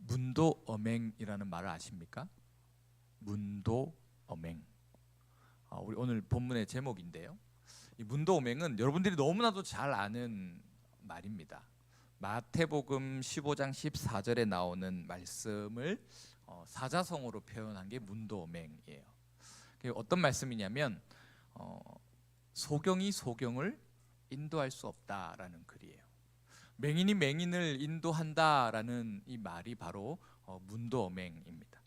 문도어맹이라는 말을 아십니까? 문도어맹. 우리 오늘 본문의 제목인데요. 이 문도어맹은 여러분들이 너무나도 잘 아는 말입니다. 마태복음 15장 14절에 나오는 말씀을 사자성어로 표현한 게 문도어맹이에요. 어떤 말씀이냐면 소경이 소경을 인도할 수 없다라는 글이에요. 맹인이 맹인을 인도한다라는 이 말이 바로 문도어맹입니다.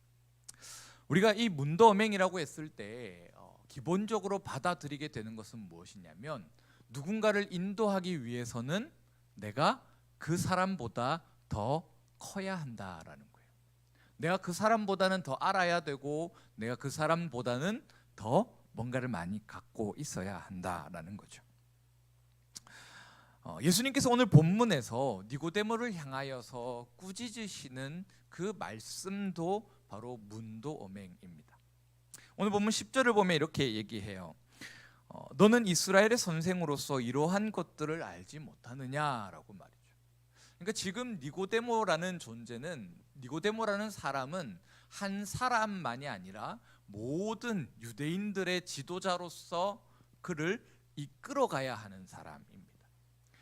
우리가 이 문도어맹이라고 했을 때 기본적으로 받아들이게 되는 것은 무엇이냐면 누군가를 인도하기 위해서는 내가 그 사람보다 더 커야 한다라는 거예요. 내가 그 사람보다는 더 알아야 되고 내가 그 사람보다는 더 뭔가를 많이 갖고 있어야 한다라는 거죠. 예수님께서 오늘 본문에서 니고데모를 향하여서 꾸짖으시는 그 말씀도 바로 문도어맹입니다. 오늘 본문 10절을 보면 이렇게 얘기해요. 너는 이스라엘의 선생으로서 이러한 것들을 알지 못하느냐라고 말이죠. 그러니까 지금 니고데모라는 존재는, 니고데모라는 사람은 한 사람만이 아니라 모든 유대인들의 지도자로서 그를 이끌어가야 하는 사람입니다.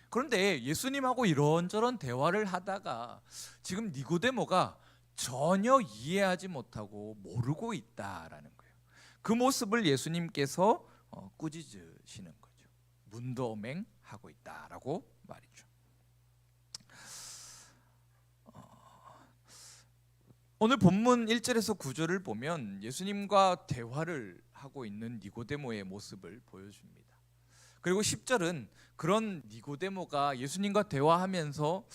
그런데 예수님하고 이런저런 대화를 하다가 지금 니고데모가 전혀 이해하지 못하고 모르고 있다라는 거예요. 그 모습을 예수님께서 꾸짖으시는 거죠. 문도어맹하고 있다라고 말이죠. 오늘 본문 1절에서 9절을 보면 예수님과 대화를 하고 있는 니고데모의 모습을 보여줍니다. 그리고 10절은 그런 니고데모가 예수님과 대화하면서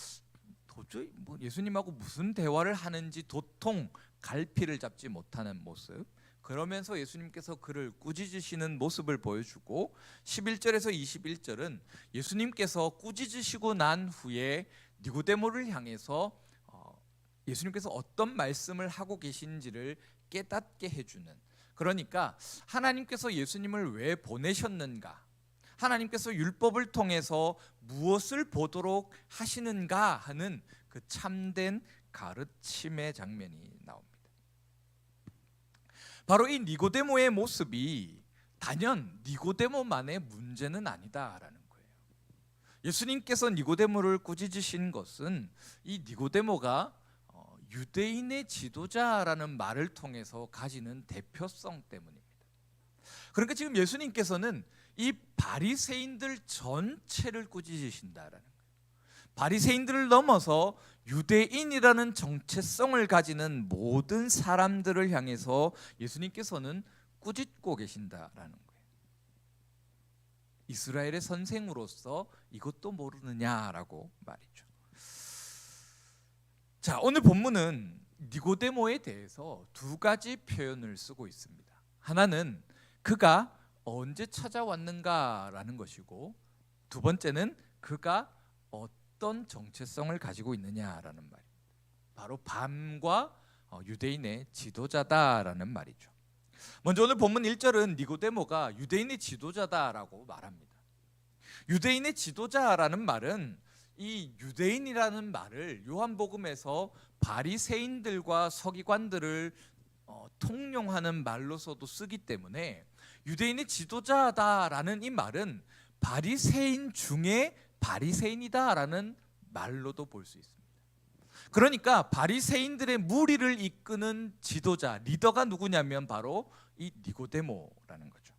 도저히 예수님하고 무슨 대화를 하는지 도통 갈피를 잡지 못하는 모습, 그러면서 예수님께서 그를 꾸짖으시는 모습을 보여주고 11절에서 21절은 예수님께서 꾸짖으시고 난 후에 니고데모를 향해서 예수님께서 어떤 말씀을 하고 계신지를 깨닫게 해주는, 그러니까 하나님께서 예수님을 왜 보내셨는가, 하나님께서 율법을 통해서 무엇을 보도록 하시는가 하는 그 참된 가르침의 장면이 나옵니다. 바로 이 니고데모의 모습이 단연 니고데모만의 문제는 아니다라는 거예요. 예수님께서 니고데모를 꾸짖으신 것은 이 니고데모가 유대인의 지도자라는 말을 통해서 가지는 대표성 때문입니다. 그러니까 지금 예수님께서는 이 바리새인들 전체를 꾸짖으신다라는 거예요. 바리새인들을 넘어서 유대인이라는 정체성을 가지는 모든 사람들을 향해서 예수님께서는 꾸짖고 계신다라는 거예요. 이스라엘의 선생으로서 이것도 모르느냐라고 말이죠. 자, 오늘 본문은 니고데모에 대해서 두 가지 표현을 쓰고 있습니다. 하나는 그가 언제 찾아왔는가라는 것이고, 두 번째는 그가 어떤 정체성을 가지고 있느냐라는 말입니다. 바로 밤과 유대인의 지도자다라는 말이죠. 먼저 오늘 본문 1절은 니고데모가 유대인의 지도자다라고 말합니다. 유대인의 지도자라는 말은 이 유대인이라는 말을 요한복음에서 바리새인들과 서기관들을 통용하는 말로서도 쓰기 때문에 유대인의 지도자다라는 이 말은 바리새인 중에 바리새인이다라는 말로도 볼 수 있습니다. 그러니까 바리새인들의 무리를 이끄는 지도자, 리더가 누구냐면 바로 이 니고데모라는 거죠.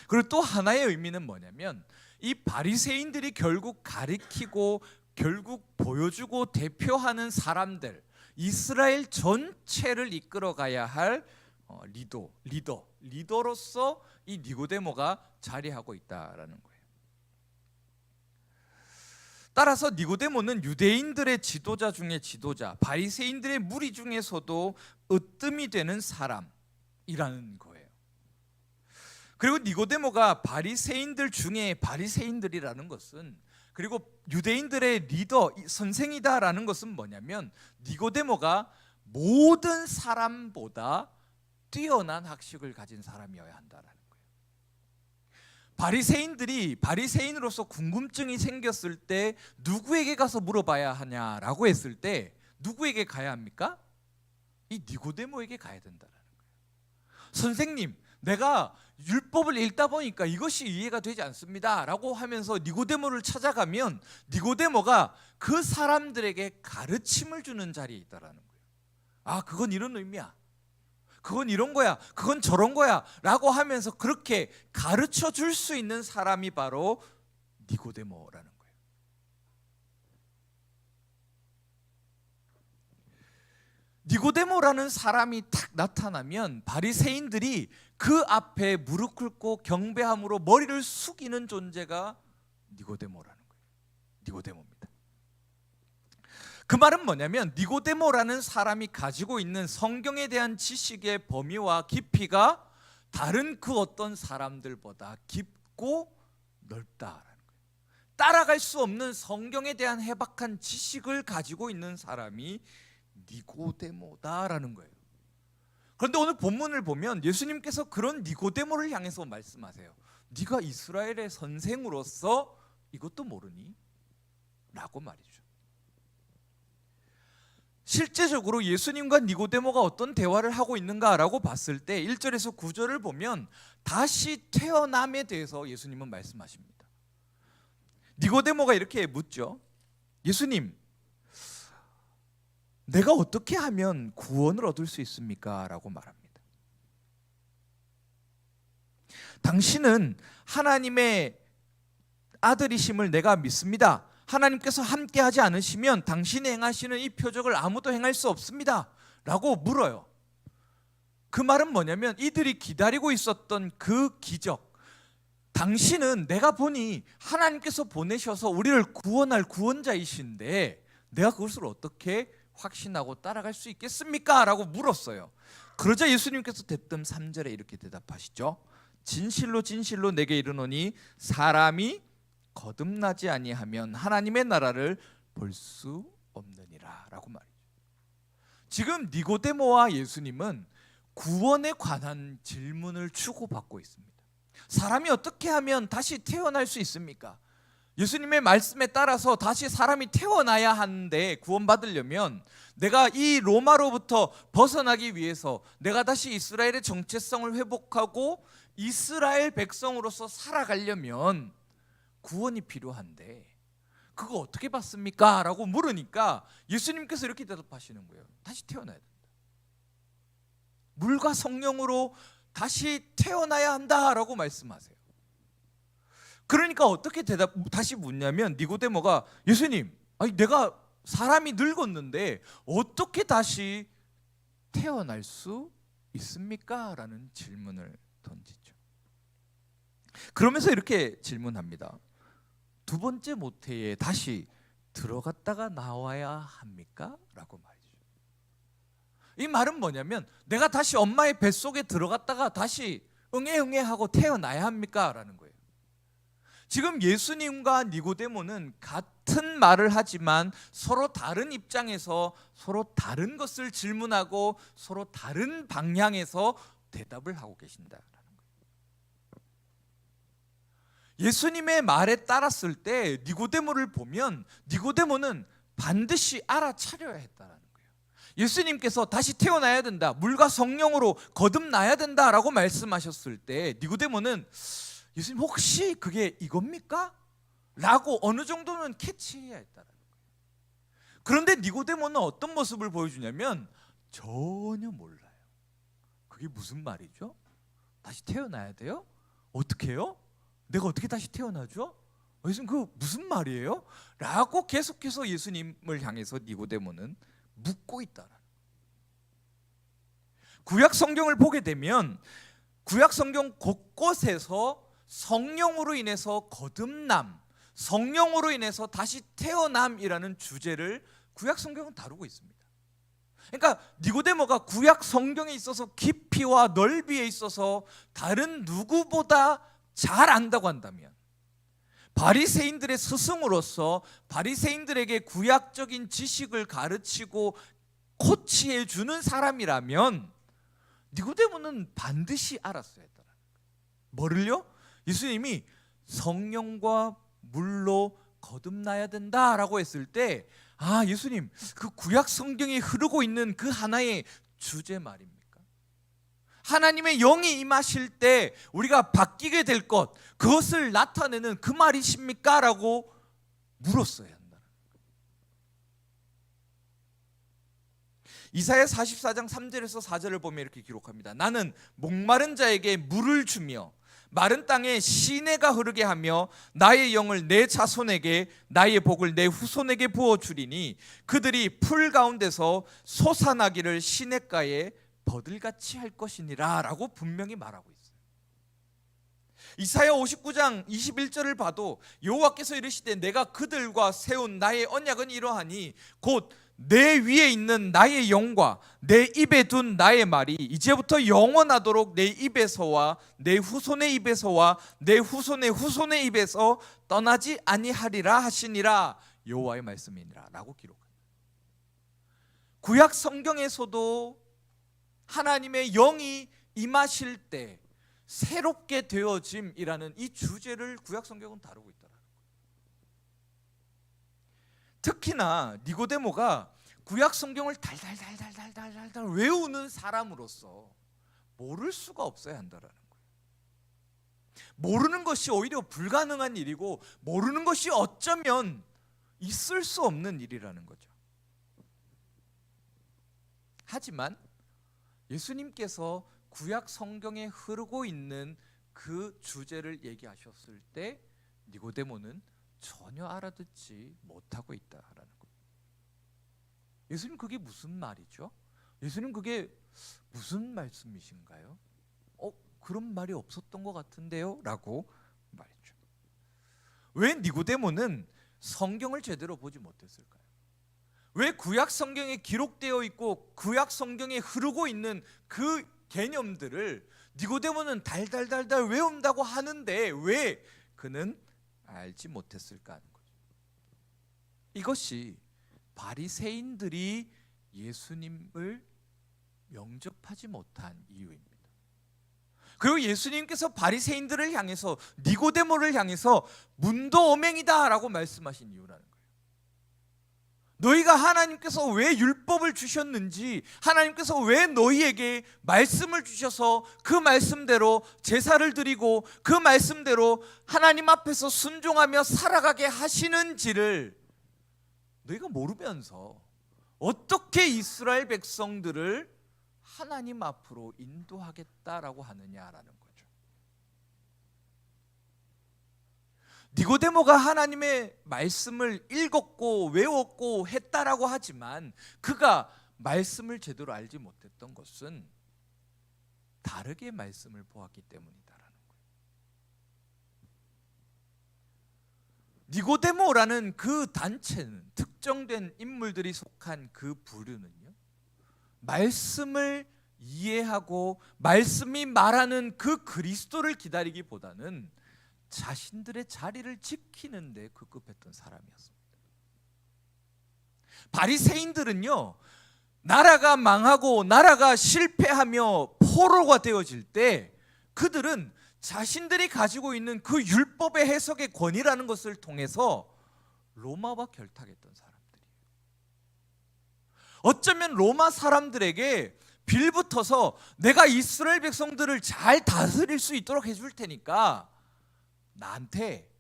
그리고 또 하나의 의미는 뭐냐면 이 바리새인들이 결국 가리키고 결국 보여주고 대표하는 사람들, 이스라엘 전체를 이끌어가야 할 리더로서 이 니고데모가 자리하고 있다라는 거예요. 따라서 니고데모는 유대인들의 지도자 중에 지도자, 바리새인들의 무리 중에서도 으뜸이 되는 사람이라는 거예요. 그리고 니고데모가 바리새인들 중에 바리새인들이라는 것은, 그리고 유대인들의 리더, 선생이다라는 것은 뭐냐면 니고데모가 모든 사람보다 뛰어난 학식을 가진 사람이어야 한다라는 거예요. 바리새인들이 바리새인으로서 궁금증이 생겼을 때 누구에게 가서 물어봐야 하냐라고 했을 때 누구에게 가야 합니까? 이 니고데모에게 가야 된다라는 거예요. 선생님, 내가 율법을 읽다 보니까 이것이 이해가 되지 않습니다 라고 하면서 니고데모를 찾아가면 니고데모가 그 사람들에게 가르침을 주는 자리에 있다라는 거예요. 아, 그건 이런 의미야, 그건 이런 거야, 그건 저런 거야 라고 하면서 그렇게 가르쳐 줄 수 있는 사람이 바로 니고데모라는 거예요. 니고데모라는 사람이 딱 나타나면 바리새인들이 그 앞에 무릎 꿇고 경배함으로 머리를 숙이는 존재가 니고데모라는 거예요. 니고데모입니다. 그 말은 뭐냐면 니고데모라는 사람이 가지고 있는 성경에 대한 지식의 범위와 깊이가 다른 그 어떤 사람들보다 깊고 넓다라는 거예요. 따라갈 수 없는 성경에 대한 해박한 지식을 가지고 있는 사람이 니고데모다라는 거예요. 그런데 오늘 본문을 보면 예수님께서 그런 니고데모를 향해서 말씀하세요. 네가 이스라엘의 선생으로서 이것도 모르니? 라고 말이죠. 실제적으로 예수님과 니고데모가 어떤 대화를 하고 있는가라고 봤을 때 1절에서 9절을 보면 다시 태어남에 대해서 예수님은 말씀하십니다. 니고데모가 이렇게 묻죠. 예수님, 내가 어떻게 하면 구원을 얻을 수 있습니까? 라고 말합니다. 당신은 하나님의 아들이심을 내가 믿습니다. 하나님께서 함께 하지 않으시면 당신이 행하시는 이 표적을 아무도 행할 수 없습니다 라고 물어요. 그 말은 뭐냐면 이들이 기다리고 있었던 그 기적, 당신은 내가 보니 하나님께서 보내셔서 우리를 구원할 구원자이신데 내가 그것을 어떻게 확신하고 따라갈 수 있겠습니까? 라고 물었어요. 그러자 예수님께서 대뜸 3절에 이렇게 대답하시죠. 진실로 진실로 내게 이르노니 사람이 거듭나지 아니하면 하나님의 나라를 볼 수 없느니라 라고 말이죠. 지금 니고데모와 예수님은 구원에 관한 질문을 주고받고 있습니다. 사람이 어떻게 하면 다시 태어날 수 있습니까? 예수님의 말씀에 따라서 다시 사람이 태어나야 하는데 구원받으려면 내가 이 로마로부터 벗어나기 위해서 내가 다시 이스라엘의 정체성을 회복하고 이스라엘 백성으로서 살아가려면 구원이 필요한데 그거 어떻게 받습니까? 라고 물으니까 예수님께서 이렇게 대답하시는 거예요. 다시 태어나야 된다. 물과 성령으로 다시 태어나야 한다라고 말씀하세요. 그러니까 어떻게 다시 묻냐면 니고데모가 예수님, 아니 내가 사람이 늙었는데 어떻게 다시 태어날 수 있습니까? 라는 질문을 던지죠. 그러면서 이렇게 질문합니다. 두 번째 모태에 다시 들어갔다가 나와야 합니까? 라고 말이죠. 이 말은 뭐냐면 내가 다시 엄마의 뱃속에 들어갔다가 다시 응애 하고 태어나야 합니까? 라는 거예요. 지금 예수님과 니고데모는 같은 말을 하지만 서로 다른 입장에서 서로 다른 것을 질문하고 서로 다른 방향에서 대답을 하고 계신다라는 거예요. 예수님의 말에 따랐을 때 니고데모를 보면 니고데모는 반드시 알아차려야 했다라는 거예요. 예수님께서 다시 태어나야 된다, 물과 성령으로 거듭나야 된다라고 말씀하셨을 때 니고데모는 예수님 혹시 그게 이겁니까? 라고 어느 정도는 캐치해야 했다는 거예요. 그런데 니고데모는 어떤 모습을 보여주냐면 전혀 몰라요. 그게 무슨 말이죠? 다시 태어나야 돼요? 어떻게 해요? 내가 어떻게 다시 태어나죠? 예수님 그 무슨 말이에요? 라고 계속해서 예수님을 향해서 니고데모는 묻고 있다는 거예요. 구약 성경을 보게 되면 구약 성경 곳곳에서 성령으로 인해서 거듭남, 성령으로 인해서 다시 태어남이라는 주제를 구약 성경은 다루고 있습니다. 그러니까 니고데모가 구약 성경에 있어서 깊이와 넓이에 있어서 다른 누구보다 잘 안다고 한다면, 바리새인들의 스승으로서 바리새인들에게 구약적인 지식을 가르치고 코치해 주는 사람이라면 니고데모는 반드시 알았어야 했다. 뭐를요? 예수님이 성령과 물로 거듭나야 된다라고 했을 때 예수님, 그 구약 성경에 흐르고 있는 그 하나의 주제 말입니까? 하나님의 영이 임하실 때 우리가 바뀌게 될 것, 그것을 나타내는 그 말이십니까? 라고 물었어야 한다. 이사야 44장 3절에서 4절을 보면 이렇게 기록합니다. 나는 목마른 자에게 물을 주며 마른 땅에 시내가 흐르게 하며 나의 영을 내 자손에게 나의 복을 내 후손에게 부어주리니 그들이 풀 가운데서 솟아나기를 시냇가에 버들같이 할 것이니라 라고 분명히 말하고 있어요. 이사야 59장 21절을 봐도 여호와께서 이르시되 내가 그들과 세운 나의 언약은 이러하니 곧 내 위에 있는 나의 영과 내 입에 둔 나의 말이 이제부터 영원하도록 내 입에서와 내 후손의 입에서와 내 후손의 후손의 입에서 떠나지 아니하리라 하시니라 여호와의 말씀이니라 라고 기록합니다. 구약 성경에서도 하나님의 영이 임하실 때 새롭게 되어짐이라는 이 주제를 구약 성경은 다루고 있더라고요. 특히나 니고데모가 구약 성경을 달달달달달달달 외우는 사람으로서 모를 수가 없어야 한다라는 거예요. 모르는 것이 오히려 불가능한 일이고 모르는 것이 어쩌면 있을 수 없는 일이라는 거죠. 하지만 예수님께서 구약 성경에 흐르고 있는 그 주제를 얘기하셨을 때 니고데모는 전혀 알아듣지 못하고 있다라는 거예요. 예수님 그게 무슨 말이죠? 예수님 그게 무슨 말씀이신가요? 그런 말이 없었던 것 같은데요? 라고 말했죠. 왜 니고데모는 성경을 제대로 보지 못했을까요? 왜 구약 성경에 기록되어 있고 구약 성경에 흐르고 있는 그 개념들을 니고데모는 달달달달 외운다고 하는데 왜 그는 알지 못했을까 하는 거죠. 이것이 바리새인들이 예수님을 영접하지 못한 이유입니다. 그리고 예수님께서 바리새인들을 향해서 니고데모를 향해서 문도오맹이다라고 말씀하신 이유라는 거예요. 너희가 하나님께서 왜 율법을 주셨는지, 하나님께서 왜 너희에게 말씀을 주셔서 그 말씀대로 제사를 드리고 그 말씀대로 하나님 앞에서 순종하며 살아가게 하시는지를 너희가 모르면서 어떻게 이스라엘 백성들을 하나님 앞으로 인도하겠다라고 하느냐라는 거죠. 니고데모가 하나님의 말씀을 읽었고 외웠고 했다라고 하지만 그가 말씀을 제대로 알지 못했던 것은 다르게 말씀을 보았기 때문이다라는 거예요. 니고데모라는 그 단체는, 특정된 인물들이 속한 그 부류는요, 말씀을 이해하고 말씀이 말하는 그 그리스도를 기다리기보다는 자신들의 자리를 지키는 데 급급했던 사람이었습니다. 바리새인들은요, 나라가 망하고 나라가 실패하며 포로가 되어질 때 그들은 자신들이 가지고 있는 그 율법의 해석의 권위라는 것을 통해서 로마와 결탁했던 사람들이에요. 어쩌면 로마 사람들에게 빌붙어서 내가 이스라엘 백성들을 잘 다스릴 수 있도록 해줄 테니까 나한테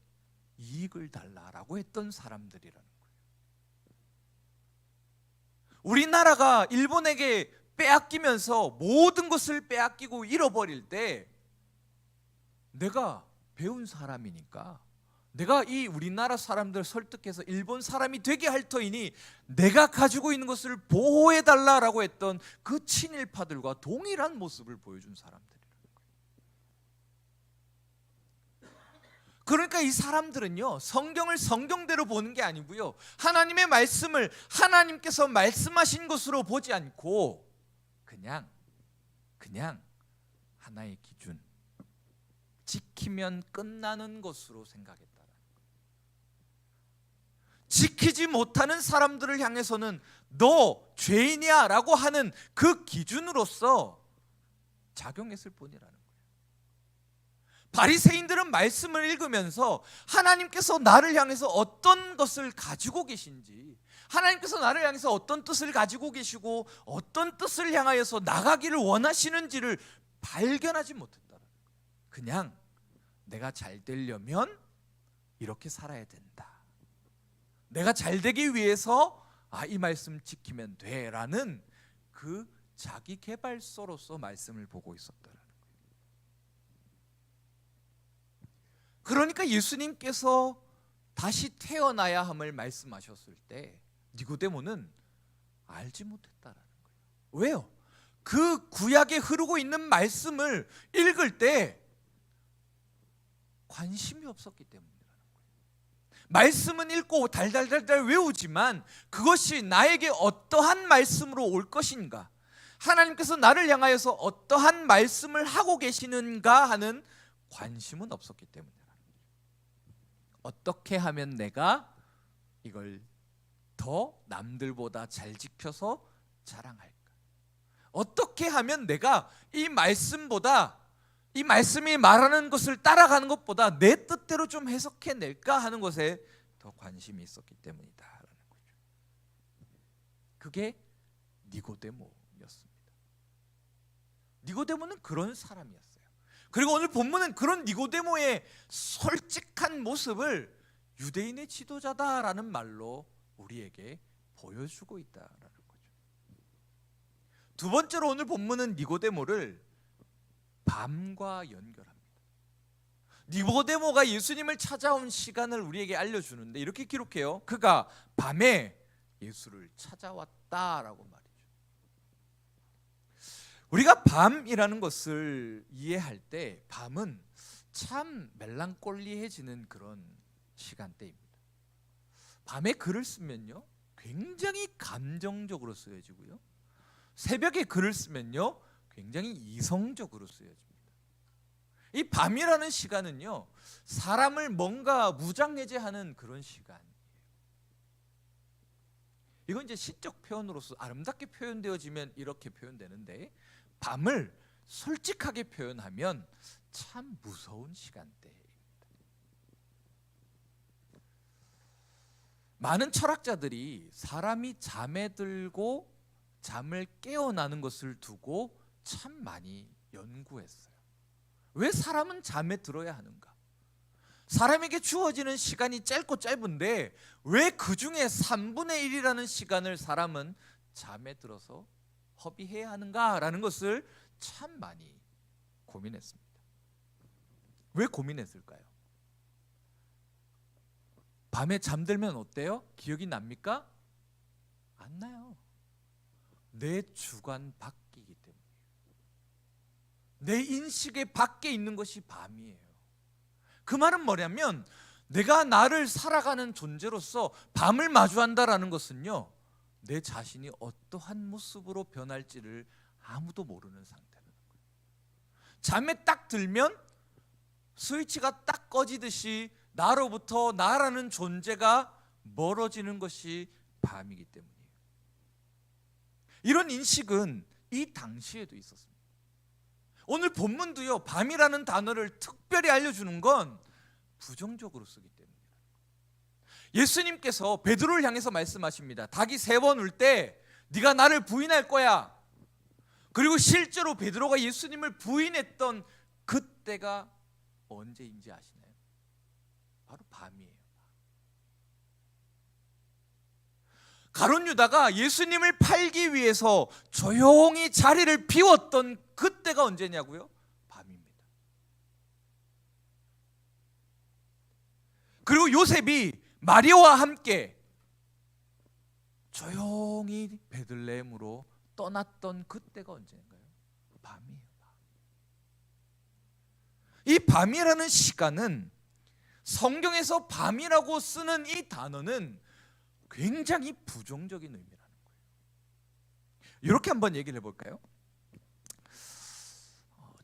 이익을 달라라고 했던 사람들이라는 거예요. 우리나라가 일본에게 빼앗기면서 모든 것을 빼앗기고 잃어버릴 때 내가 배운 사람이니까 내가 이 우리나라 사람들 설득해서 일본 사람이 되게 할 터이니 내가 가지고 있는 것을 보호해달라라고 했던 그 친일파들과 동일한 모습을 보여준 사람들. 그러니까 이 사람들은요, 성경을 성경대로 보는 게 아니고요, 하나님의 말씀을 하나님께서 말씀하신 것으로 보지 않고 그냥 하나의 기준, 지키면 끝나는 것으로 생각했다. 지키지 못하는 사람들을 향해서는 너 죄인이야 라고 하는 그 기준으로서 작용했을 뿐이라는 거예요. 바리새인들은 말씀을 읽으면서 하나님께서 나를 향해서 어떤 것을 가지고 계신지, 하나님께서 나를 향해서 어떤 뜻을 가지고 계시고 어떤 뜻을 향하여서 나가기를 원하시는지를 발견하지 못했다. 그냥 내가 잘 되려면 이렇게 살아야 된다, 내가 잘 되기 위해서 이 말씀 지키면 돼라는 그 자기 개발서로서 말씀을 보고 있었더라는 거예요. 그러니까 예수님께서 다시 태어나야 함을 말씀하셨을 때 니고데모는 알지 못했다라는 거예요. 왜요? 그 구약에 흐르고 있는 말씀을 읽을 때 관심이 없었기 때문이라는 거예요. 말씀은 읽고 달달달달 외우지만 그것이 나에게 어떠한 말씀으로 올 것인가, 하나님께서 나를 향하여서 어떠한 말씀을 하고 계시는가 하는 관심은 없었기 때문이라는 거예요. 어떻게 하면 내가 이걸 더 남들보다 잘 지켜서 자랑할까? 어떻게 하면 내가 이 말씀보다, 이 말씀이 말하는 것을 따라가는 것보다 내 뜻대로 좀 해석해낼까 하는 것에 더 관심이 있었기 때문이다라는 거죠. 그게 니고데모였습니다. 니고데모는 그런 사람이었어요. 그리고 오늘 본문은 그런 니고데모의 솔직한 모습을 유대인의 지도자다라는 말로 우리에게 보여주고 있다라는 거죠. 두 번째로 오늘 본문은 니고데모를 밤과 연결합니다. 니고데모가 예수님을 찾아온 시간을 우리에게 알려주는데 이렇게 기록해요. 그가 밤에 예수를 찾아왔다라고 말이죠. 우리가 밤이라는 것을 이해할 때 밤은 참 멜랑꼴리해지는 그런 시간대입니다. 밤에 글을 쓰면요 굉장히 감정적으로 쓰여지고요, 새벽에 글을 쓰면요 굉장히 이성적으로 쓰여집니다. 이 밤이라는 시간은요 사람을 뭔가 무장해제하는 그런 시간이에요. 이건 이제 시적 표현으로서 아름답게 표현되어지면 이렇게 표현되는데, 밤을 솔직하게 표현하면 참 무서운 시간대. 많은 철학자들이 사람이 잠에 들고 잠을 깨어나는 것을 두고 참 많이 연구했어요. 왜 사람은 잠에 들어야 하는가? 사람에게 주어지는 시간이 짧고 짧은데 왜 그 중에 3분의 1이라는 시간을 사람은 잠에 들어서 허비해야 하는가라는 것을 참 많이 고민했습니다. 왜 고민했을까요? 밤에 잠들면 어때요? 기억이 납니까? 안 나요. 내 주관 바뀌기 때문이에요. 내 인식의 밖에 있는 것이 밤이에요. 그 말은 뭐냐면 내가 나를 살아가는 존재로서 밤을 마주한다라는 것은요 내 자신이 어떠한 모습으로 변할지를 아무도 모르는 상태라는 거예요. 잠에 딱 들면 스위치가 딱 꺼지듯이 나로부터 나라는 존재가 멀어지는 것이 밤이기 때문이에요. 이런 인식은 이 당시에도 있었습니다. 오늘 본문도요 밤이라는 단어를 특별히 알려주는 건 부정적으로 쓰기 때문입니다. 예수님께서 베드로를 향해서 말씀하십니다. 닭이 3번 울 때 네가 나를 부인할 거야. 그리고 실제로 베드로가 예수님을 부인했던 그때가 언제인지 아시나요? 바로 밤이에요. 가룟 유다가 예수님을 팔기 위해서 조용히 자리를 비웠던 그때가 언제냐고요? 밤입니다. 그리고 요셉이 마리아와 함께 조용히 베들레헴으로 떠났던 그때가 언제인가요? 밤이에요. 이 밤이라는 시간은 성경에서 밤이라고 쓰는 이 단어는 굉장히 부정적인 의미라는 거예요. 이렇게 한번 얘기를 해볼까요?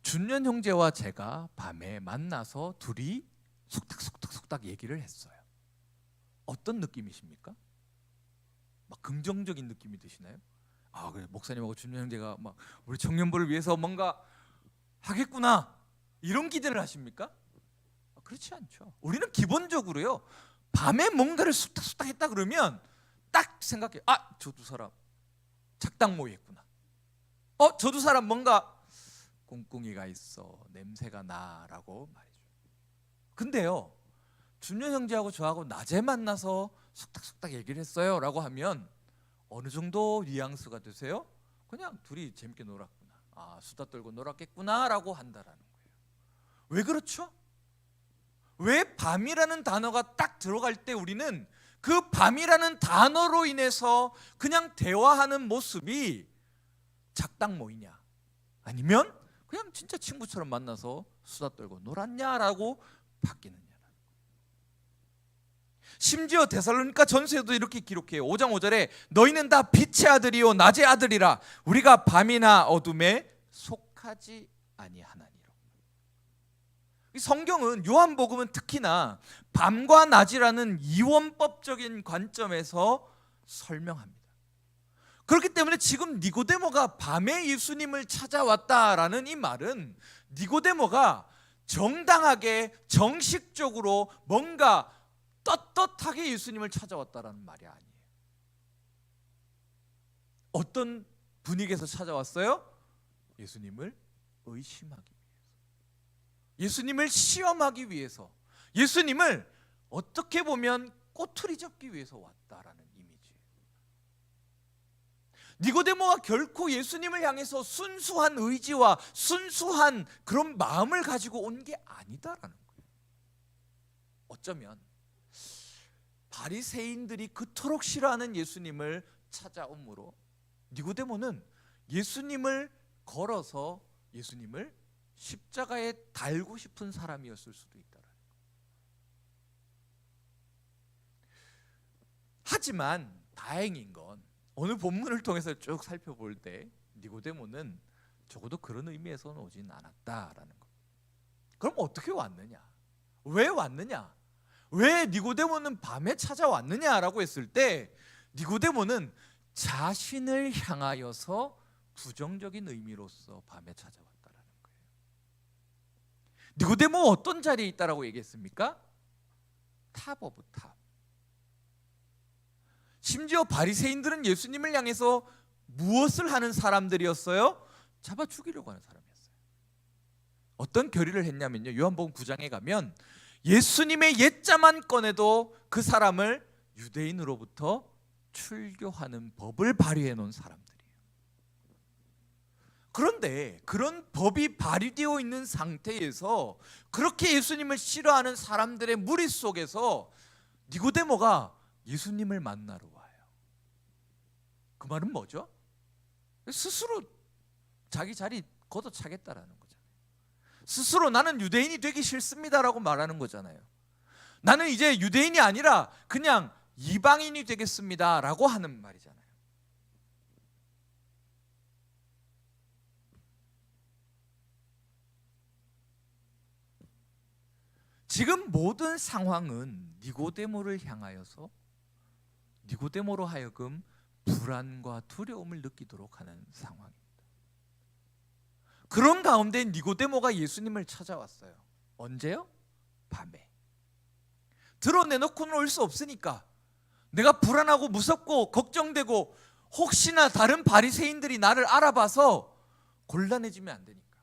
준현 형제와 제가 밤에 만나서 둘이 속닥속닥 얘기를 했어요. 어떤 느낌이십니까? 막 긍정적인 느낌이 드시나요? 그래 목사님하고 준현 형제가 막 우리 청년부를 위해서 뭔가 하겠구나. 이런 기대를 하십니까? 그렇지 않죠. 우리는 기본적으로요, 밤에 뭔가를 쑥닥쑥닥 했다 그러면 딱 생각해, 저 두 사람 작당 모의했구나. 저 두 사람 뭔가 꿍꿍이가 있어, 냄새가 나라고 말이죠. 근데요, 준현 형제하고 저하고 낮에 만나서 쑥닥쑥닥 얘기를 했어요 라고 하면 어느 정도 뉘앙스가 되세요? 그냥 둘이 재밌게 놀았구나, 수다 떨고 놀았겠구나 라고 한다라는 거예요. 왜 그렇죠? 왜 밤이라는 단어가 딱 들어갈 때 우리는 그 밤이라는 단어로 인해서 그냥 대화하는 모습이 작당 모이냐, 아니면 그냥 진짜 친구처럼 만나서 수다 떨고 놀았냐라고 바뀌느냐. 심지어 데살로니가 전서에도 이렇게 기록해요. 5장 5절에 너희는 다 빛의 아들이요 낮의 아들이라 우리가 밤이나 어둠에 속하지 아니하나니라. 성경은, 요한복음은 특히나 밤과 낮이라는 이원법적인 관점에서 설명합니다. 그렇기 때문에 지금 니고데모가 밤에 예수님을 찾아왔다라는 이 말은 니고데모가 정당하게 정식적으로 뭔가 떳떳하게 예수님을 찾아왔다라는 말이 아니에요. 어떤 분위기에서 찾아왔어요? 예수님을 의심하기 위해서, 예수님을 시험하기 위해서, 예수님을 어떻게 보면 꼬투리 잡기 위해서 왔다라는 이미지예요. 니고데모가 결코 예수님을 향해서 순수한 의지와 순수한 그런 마음을 가지고 온 게 아니다라는 거예요. 어쩌면 바리새인들이 그토록 싫어하는 예수님을 찾아오므로 니고데모는 예수님을 걸어서 예수님을 십자가에 달고 싶은 사람이었을 수도 있다. 하지만 다행인 건 오늘 본문을 통해서 쭉 살펴볼 때 니고데모는 적어도 그런 의미에서는 오진 않았다라는 것. 그럼 어떻게 왔느냐? 왜 왔느냐? 왜 니고데모는 밤에 찾아왔느냐라고 했을 때 니고데모는 자신을 향하여서 부정적인 의미로서 밤에 찾아왔다라는 거예요. 니고데모 어떤 자리에 있다라고 얘기했습니까? 탑 오브 탑. 심지어 바리새인들은 예수님을 향해서 무엇을 하는 사람들이었어요? 잡아 죽이려고 하는 사람이었어요. 어떤 결의를 했냐면요, 요한복음 9장에 가면 예수님의 옛자만 꺼내도 그 사람을 유대인으로부터 출교하는 법을 발휘해 놓은 사람들이에요. 그런데 그런 법이 발휘되어 있는 상태에서 그렇게 예수님을 싫어하는 사람들의 무리 속에서 니고데모가 예수님을 만나러 와요. 그 말은 뭐죠? 스스로 자기 자리 걷어차겠다라는 거잖아요. 스스로 나는 유대인이 되기 싫습니다라고 말하는 거잖아요. 나는 이제 유대인이 아니라 그냥 이방인이 되겠습니다라고 하는 말이잖아요. 지금 모든 상황은 니고데모를 향하여서 니고데모로 하여금 불안과 두려움을 느끼도록 하는 상황입니다. 그런 가운데 니고데모가 예수님을 찾아왔어요. 언제요? 밤에. 드러내놓고는 올 수 없으니까, 내가 불안하고 무섭고 걱정되고 혹시나 다른 바리새인들이 나를 알아봐서 곤란해지면 안 되니까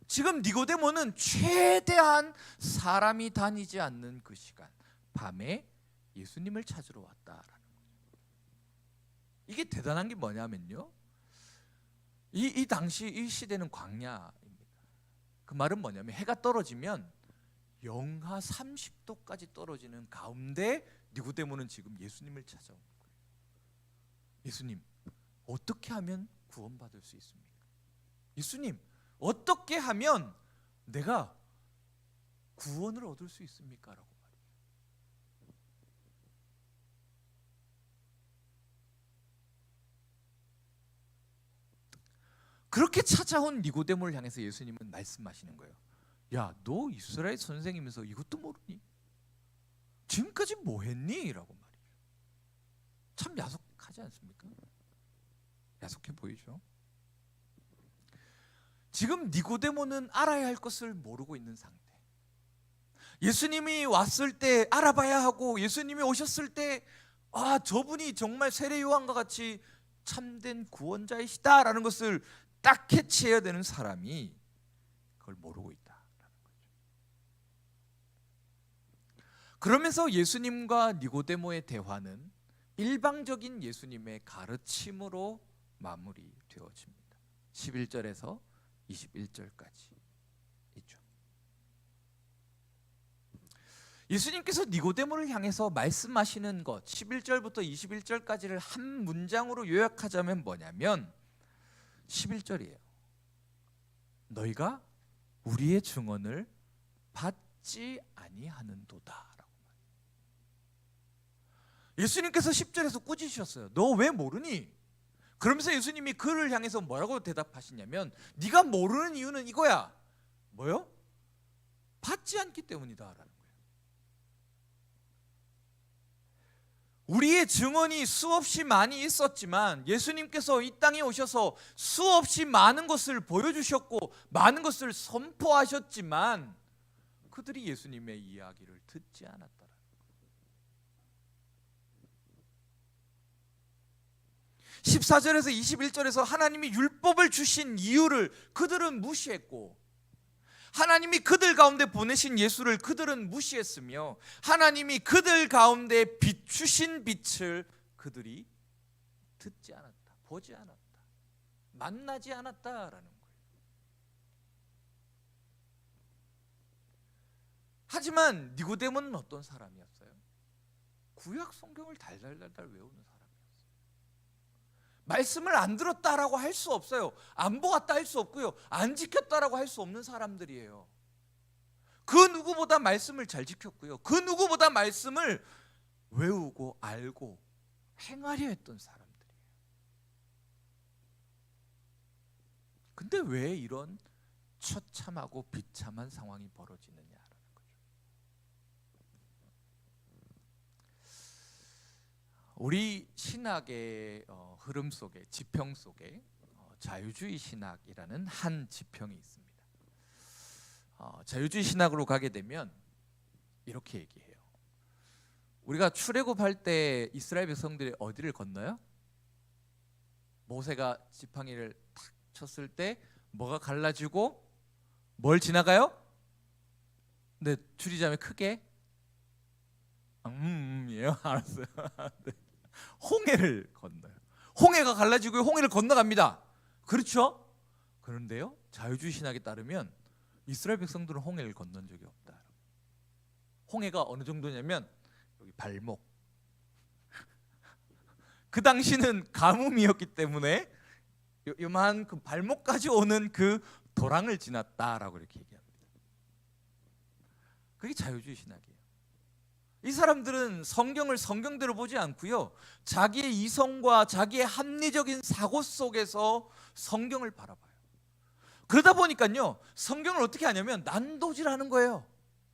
지금 니고데모는 최대한 사람이 다니지 않는 그 시간, 밤에 예수님을 찾으러 왔다라는 거죠. 이게 대단한 게 뭐냐면요, 이 당시 이 시대는 광야입니다. 그 말은 뭐냐면 해가 떨어지면 영하 30도까지 떨어지는 가운데 니고데모는 지금 예수님을 찾아온 거예요. 예수님, 어떻게 하면 구원받을 수 있습니까? 예수님, 어떻게 하면 내가 구원을 얻을 수 있습니까? 라고 말이죠. 그렇게 찾아온 니고데모를 향해서 예수님은 말씀하시는 거예요. 야, 너 이스라엘 선생이면서 이것도 모르니? 지금까지 뭐 했니? 라고 말이죠. 참 야속하지 않습니까? 야속해 보이죠? 지금 니고데모는 알아야 할 것을 모르고 있는 상태. 예수님이 왔을 때 알아봐야 하고, 예수님이 오셨을 때 저분이 정말 세례 요한과 같이 참된 구원자이시다라는 것을 딱 캐치해야 되는 사람이 그걸 모르고 있다라는 거죠. 그러면서 예수님과 니고데모의 대화는 일방적인 예수님의 가르침으로 마무리되어집니다. 11절에서 21절까지 있죠. 예수님께서 니고데모를 향해서 말씀하시는 것, 11절부터 21절까지를 한 문장으로 요약하자면 뭐냐면 11절이에요. 너희가 우리의 증언을 받지 아니하는도다 라고. 예수님께서 10절에서 꾸짖으셨어요. 너 왜 모르니? 그러면서 예수님이 그를 향해서 뭐라고 대답하시냐면, 네가 모르는 이유는 이거야. 뭐요? 받지 않기 때문이다 라는 거예요. 우리의 증언이 수없이 많이 있었지만, 예수님께서 이 땅에 오셔서 수없이 많은 것을 보여주셨고 많은 것을 선포하셨지만 그들이 예수님의 이야기를 듣지 않았더라. 14절에서 21절에서 하나님이 율법을 주신 이유를 그들은 무시했고, 하나님이 그들 가운데 보내신 예수를 그들은 무시했으며, 하나님이 그들 가운데 비추신 빛을 그들이 듣지 않았다, 보지 않았다, 만나지 않았다라는 거예요. 하지만 니고데모는 어떤 사람이었어요? 구약 성경을 달달달달 외우는 사람이었어요. 말씀을 안 들었다라고 할 수 없어요. 안 보았다 할 수 없고요, 안 지켰다라고 할 수 없는 사람들이에요. 그 누구보다 말씀을 잘 지켰고요, 그 누구보다 말씀을 외우고 알고 행하려 했던 사람들이에요. 근데 왜 이런 처참하고 비참한 상황이 벌어지느냐라는 거죠. 우리 신학의 흐름 속에, 지평 속에 자유주의 신학이라는 한 지평이 있습니다. 자유주의 신학으로 가게 되면 이렇게 얘기해요. 우리가 출애굽할 때 이스라엘 백성들이 어디를 건너요? 모세가 지팡이를 탁 쳤을 때 뭐가 갈라지고 뭘 지나가요? 네, 줄이자면 크게 예요. 알았어요. 네. 홍해를 건너요. 홍해가 갈라지고 홍해를 건너갑니다. 그렇죠? 그런데요, 자유주의 신학에 따르면 이스라엘 백성들은 홍해를 건넌 적이 없다. 홍해가 어느 정도냐면 여기 발목. 그 당시는 가뭄이었기 때문에 요만 그 발목까지 오는 그 도랑을 지났다라고 이렇게 얘기합니다. 그게 자유주의 신학이에요. 이 사람들은 성경을 성경대로 보지 않고요, 자기의 이성과 자기의 합리적인 사고 속에서 성경을 바라봐요. 그러다 보니까요, 성경을 어떻게 하냐면 난도질하는 거예요.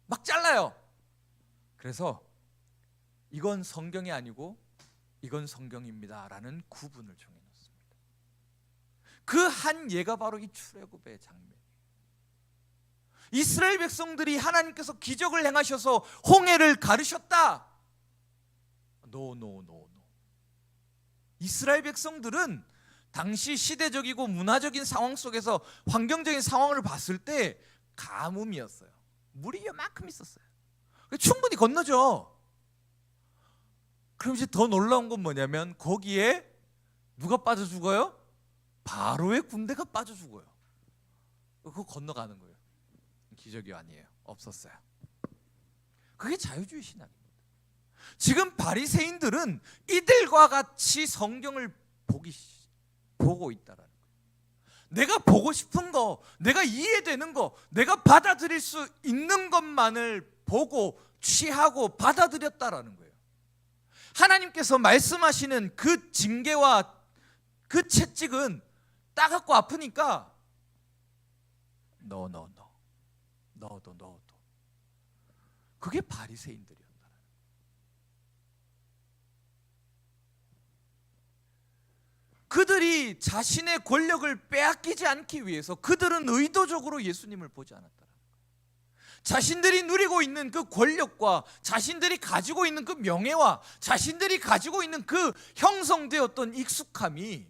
막 잘라요. 그래서 이건 성경이 아니고 이건 성경입니다 라는 구분을 정해놓습니다. 그 한 예가 바로 이 출애굽의 장면이에요. 이스라엘 백성들이 하나님께서 기적을 행하셔서 홍해를 가르셨다. 노. 이스라엘 백성들은 당시 시대적이고 문화적인 상황 속에서 환경적인 상황을 봤을 때 가뭄이었어요. 물이 요만큼 있었어요. 충분히 건너죠. 그럼 이제 더 놀라운 건 뭐냐면 거기에 누가 빠져 죽어요? 바로의 군대가 빠져 죽어요. 그거 건너가는 거예요. 기적이 아니에요. 없었어요. 그게 자유주의 신학입니다. 지금 바리새인들은 이들과 같이 성경을 보고 있다라는 거예요. 내가 보고 싶은 거, 내가 이해되는 거, 내가 받아들일 수 있는 것만을 보고 취하고 받아들였다라는 거예요. 하나님께서 말씀하시는 그 징계와 그 채찍은 따갑고 아프니까 넣어도 그게 바리새인들이었다. 그들이 자신의 권력을 빼앗기지 않기 위해서 그들은 의도적으로 예수님을 보지 않았다. 자신들이 누리고 있는 그 권력과 자신들이 가지고 있는 그 명예와 자신들이 가지고 있는 그 형성되었던 익숙함이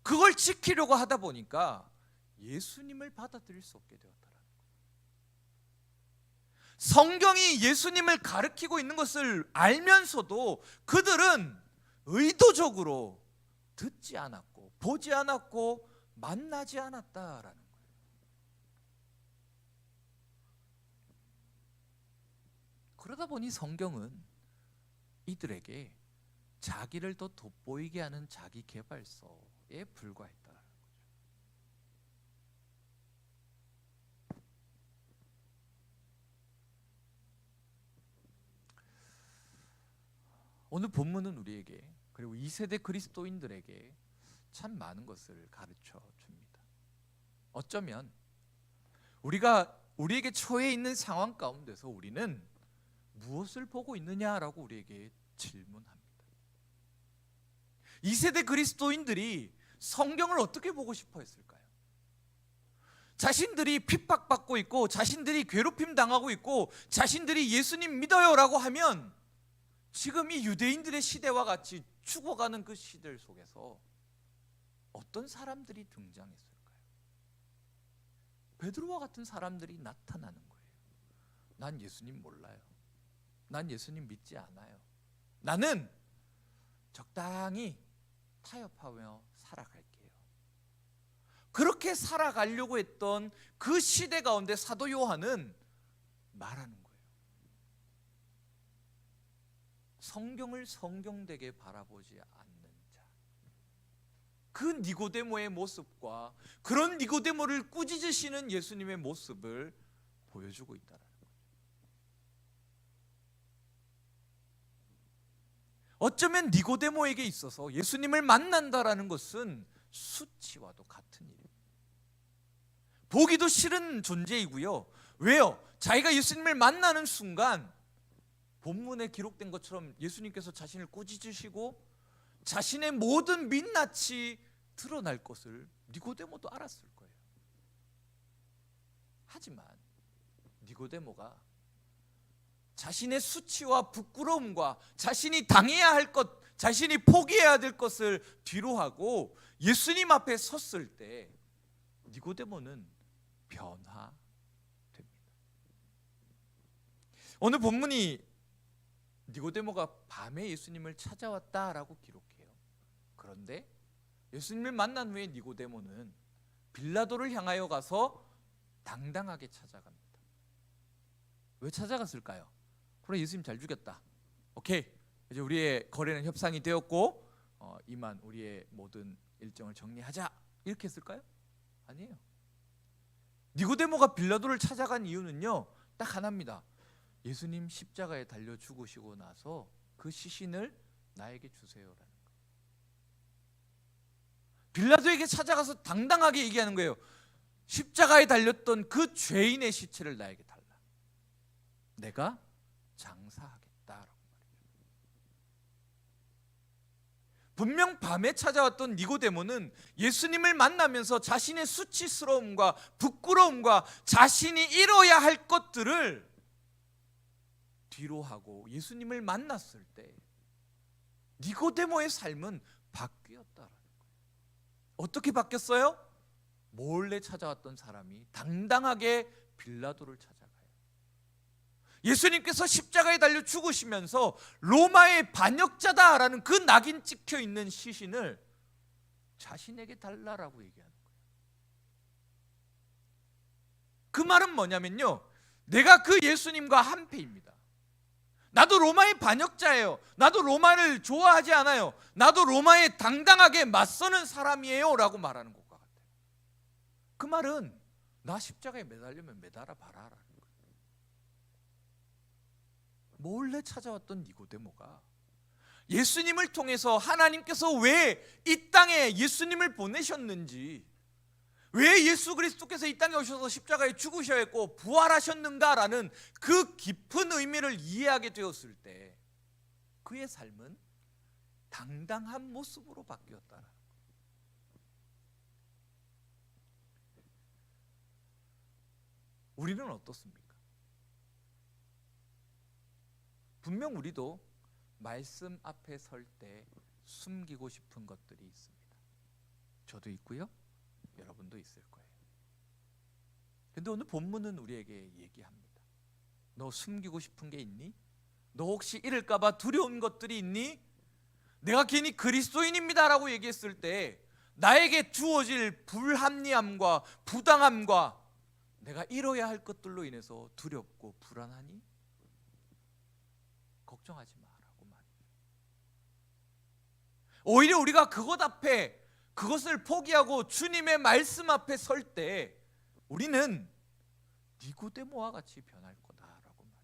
그걸 지키려고 하다 보니까 예수님을 받아들일 수 없게 되었더라는 거예요. 성경이 예수님을 가리키고 있는 것을 알면서도 그들은 의도적으로 듣지 않았고 보지 않았고 만나지 않았다라는 거예요. 그러다 보니 성경은 이들에게 자기를 더 돋보이게 하는 자기 개발서에 불과했다는 거죠. 오늘 본문은 우리에게 그리고 2세대 그리스도인들에게 참 많은 것을 가르쳐 줍니다. 어쩌면 우리가 우리에게 처해 있는 상황 가운데서 우리는 무엇을 보고 있느냐라고 우리에게 질문합니다. 2세대 그리스도인들이 성경을 어떻게 보고 싶어 했을까요? 자신들이 핍박받고 있고 자신들이 괴롭힘 당하고 있고 자신들이 예수님 믿어요라고 하면 지금 이 유대인들의 시대와 같이 죽어가는 그 시대 속에서 어떤 사람들이 등장했을까요? 베드로와 같은 사람들이 나타나는 거예요. 난 예수님 몰라요. 난 예수님 믿지 않아요. 나는 적당히 타협하며 살아갈게요. 그렇게 살아가려고 했던 그 시대 가운데 사도 요한은 말하는 거예요. 성경을 성경되게 바라보지 않는 자. 그 니고데모의 모습과 그런 니고데모를 꾸짖으시는 예수님의 모습을 보여주고 있다라는 거예요. 어쩌면 니고데모에게 있어서 예수님을 만난다라는 것은 수치와도 같은 일이에요. 보기도 싫은 존재이고요. 왜요? 자기가 예수님을 만나는 순간 본문에 기록된 것처럼 예수님께서 자신을 꾸짖으시고 자신의 모든 민낯이 드러날 것을 니고데모도 알았을 거예요. 하지만 니고데모가 자신의 수치와 부끄러움과 자신이 당해야 할 것, 자신이 포기해야 될 것을 뒤로하고 예수님 앞에 섰을 때 니고데모는 변화됩니다. 오늘 본문이 니고데모가 밤에 예수님을 찾아왔다라고 기록해요. 그런데 예수님을 만난 후에 니고데모는 빌라도를 향하여 가서 당당하게 찾아갑니다. 왜 찾아갔을까요? 그래, 예수님 잘 죽였다. 오케이, 이제 우리의 거래는 협상이 되었고 이만 우리의 모든 일정을 정리하자, 이렇게 했을까요? 아니에요. 니고데모가 빌라도를 찾아간 이유는요, 딱 하나입니다. 예수님 십자가에 달려 죽으시고 나서 그 시신을 나에게 주세요라는 거예요. 빌라도에게 찾아가서 당당하게 얘기하는 거예요. 십자가에 달렸던 그 죄인의 시체를 나에게 달라. 내가 장사하겠다라고 말이죠. 분명 밤에 찾아왔던 니고데모는 예수님을 만나면서 자신의 수치스러움과 부끄러움과 자신이 이뤄야 할 것들을 뒤로하고 예수님을 만났을 때 니고데모의 삶은 바뀌었다라는 거예요. 어떻게 바뀌었어요? 몰래 찾아왔던 사람이 당당하게 빌라도를 찾아가요. 예수님께서 십자가에 달려 죽으시면서 로마의 반역자다라는 그 낙인 찍혀 있는 시신을 자신에게 달라라고 얘기하는 거예요. 그 말은 뭐냐면요, 내가 그 예수님과 한패입니다. 나도 로마의 반역자예요. 나도 로마를 좋아하지 않아요. 나도 로마에 당당하게 맞서는 사람이에요 라고 말하는 것과 같아요. 그 말은 나 십자가에 매달리면 매달아 봐라 라는 거예요. 몰래 찾아왔던 니고데모가 예수님을 통해서 하나님께서 왜 이 땅에 예수님을 보내셨는지, 왜 예수 그리스도께서 이 땅에 오셔서 십자가에 죽으셔야 했고 부활하셨는가라는 그 깊은 의미를 이해하게 되었을 때 그의 삶은 당당한 모습으로 바뀌었다. 우리는 어떻습니까? 분명 우리도 말씀 앞에 설 때 숨기고 싶은 것들이 있습니다. 저도 있고요. 여러분도 있을 거예요. 근데 오늘 본문은 우리에게 얘기합니다. 너 숨기고 싶은 게 있니? 너 혹시 잃을까 봐 두려운 것들이 있니? 내가 괜히 그리스도인입니다 라고 얘기했을 때 나에게 주어질 불합리함과 부당함과 내가 잃어야 할 것들로 인해서 두렵고 불안하니? 걱정하지 마라고 말해요. 오히려 우리가 그것 앞에 그것을 포기하고 주님의 말씀 앞에 설 때 우리는 니고데모와 같이 변할 거다라고 말해요.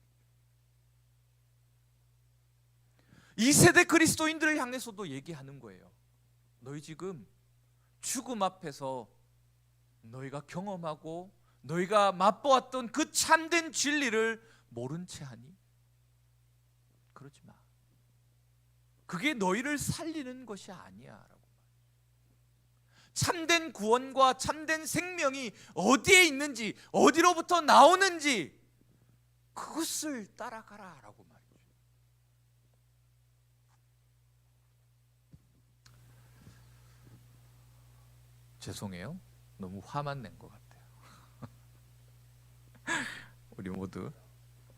이 세대 그리스도인들을 향해서도 얘기하는 거예요. 너희 지금 죽음 앞에서 너희가 경험하고 너희가 맛보았던 그 참된 진리를 모른 채 하니? 그러지 마. 그게 너희를 살리는 것이 아니야 라고. 참된 구원과 참된 생명이 어디에 있는지, 어디로부터 나오는지 그것을 따라가라 라고 말이죠. 죄송해요. 너무 화만 낸 것 같아요.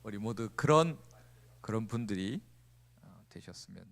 우리 모두 그런 분들이 되셨으면